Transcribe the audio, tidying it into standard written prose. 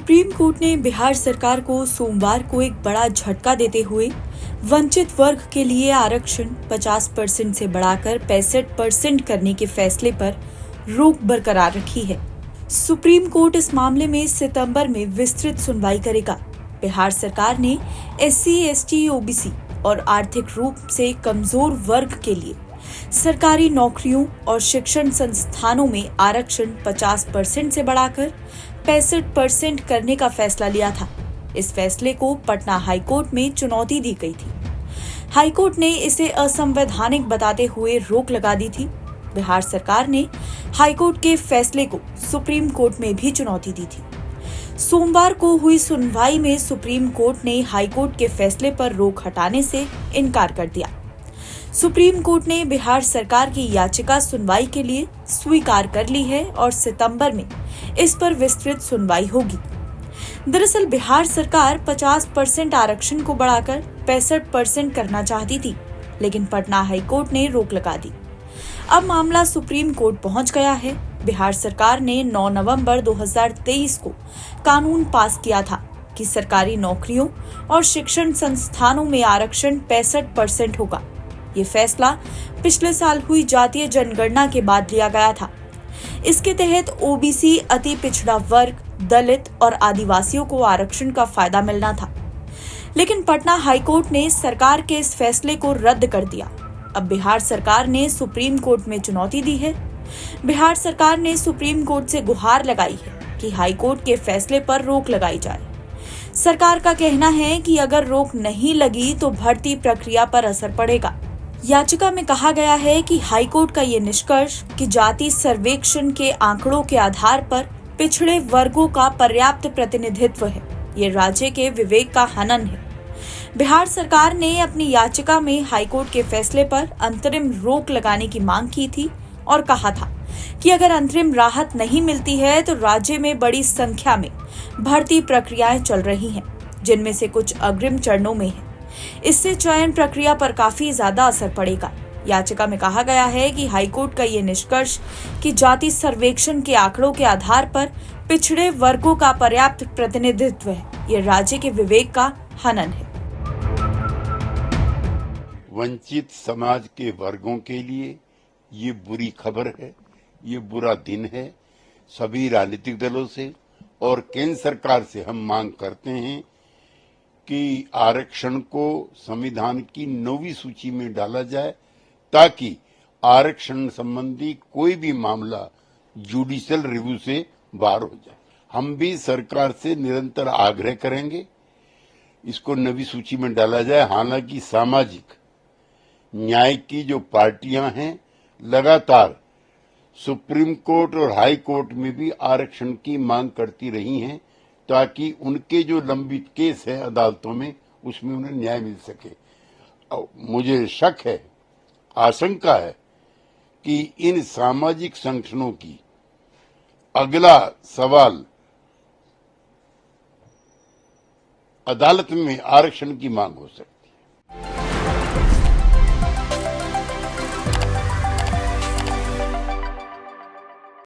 Supreme court ने बिहार सरकार को सोमवार को एक बड़ा झटका देते हुए वंचित वर्ग के लिए आरक्षण 50% से बढ़ाकर 65% करने के फैसले पर रोक बरकरार रखी है। सुप्रीम कोर्ट इस मामले में सितंबर में विस्तृत सुनवाई करेगा। बिहार सरकार ने SC, ST, OBC और आर्थिक रूप से कमजोर वर्ग के लिए सरकारी नौकरियों और शिक्षण संस्थानों में आरक्षण 50% से बढ़ाकर 65% करने का फैसला लिया था। इस फैसले को पटना हाईकोर्ट में चुनौती दी गई थी। हाईकोर्ट ने इसे असंवैधानिक बताते हुए रोक लगा दी थी। बिहार सरकार ने हाईकोर्ट के फैसले को सुप्रीम कोर्ट में भी चुनौती दी थी। सोमवार को हुई सुनवाई में सुप्रीम कोर्ट ने हाईकोर्ट के फैसले पर रोक हटाने से इनकार कर दिया। सुप्रीम कोर्ट ने बिहार सरकार की याचिका सुनवाई के लिए स्वीकार कर ली है और सितंबर में इस पर विस्तृत सुनवाई होगी। दरअसल बिहार सरकार 50% आरक्षण को बढ़ाकर 65% करना चाहती थी, लेकिन पटना हाईकोर्ट ने रोक लगा दी। अब मामला सुप्रीम कोर्ट पहुंच गया है। बिहार सरकार ने 9 नवंबर 2023 को कानून पास किया था कि सरकारी नौकरियों और शिक्षण संस्थानों में आरक्षण 65% होगा। ये फैसला पिछले साल हुई जातीय जनगणना के बाद लिया गया था। इसके तहत OBC, अति पिछड़ा वर्ग, दलित और आदिवासियों को आरक्षण का फायदा मिलना था, लेकिन पटना हाईकोर्ट ने सरकार के इस फैसले को रद्द कर दिया। अब बिहार सरकार ने सुप्रीम कोर्ट में चुनौती दी है। बिहार सरकार ने सुप्रीम कोर्ट से गुहार लगाई है कि हाईकोर्ट के फैसले पर रोक लगाई जाए। सरकार का कहना है कि अगर रोक नहीं लगी तो भर्ती प्रक्रिया पर असर पड़ेगा। याचिका में कहा गया है कि हाईकोर्ट का ये निष्कर्ष कि जाति सर्वेक्षण के आंकड़ों के आधार पर पिछड़े वर्गों का पर्याप्त प्रतिनिधित्व है, ये राज्य के विवेक का हनन है। बिहार सरकार ने अपनी याचिका में हाईकोर्ट के फैसले पर अंतरिम रोक लगाने की मांग की थी और कहा था कि अगर अंतरिम राहत नहीं मिलती है तो राज्य में बड़ी संख्या में भर्ती प्रक्रियाएं चल रही हैं, जिनमें से कुछ अग्रिम चरणों में है। इससे चयन प्रक्रिया पर काफी ज्यादा असर पड़ेगा। याचिका में कहा गया है कि हाईकोर्ट का ये निष्कर्ष कि जाति सर्वेक्षण के आंकड़ों के आधार पर पिछड़े वर्गों का पर्याप्त प्रतिनिधित्व है, ये राज्य के विवेक का हनन है। वंचित समाज के वर्गों के लिए ये बुरी खबर है, ये बुरा दिन है। सभी राजनीतिक दलों से और केंद्र सरकार से हम मांग करते हैं कि आरक्षण को संविधान की 9वीं सूची में डाला जाए, ताकि आरक्षण संबंधी कोई भी मामला जुडिशियल रिव्यू से बाहर हो जाए। हम भी सरकार से निरंतर आग्रह करेंगे इसको 9वीं सूची में डाला जाए। हालांकि सामाजिक न्याय की जो पार्टियां हैं लगातार सुप्रीम कोर्ट और हाई कोर्ट में भी आरक्षण की मांग करती रही हैं, ताकि उनके जो लंबित केस है अदालतों में उसमें उन्हें न्याय मिल सके। मुझे शक है, आशंका है कि इन सामाजिक संगठनों की अगला सवाल अदालत में आरक्षण की मांग हो सकती है।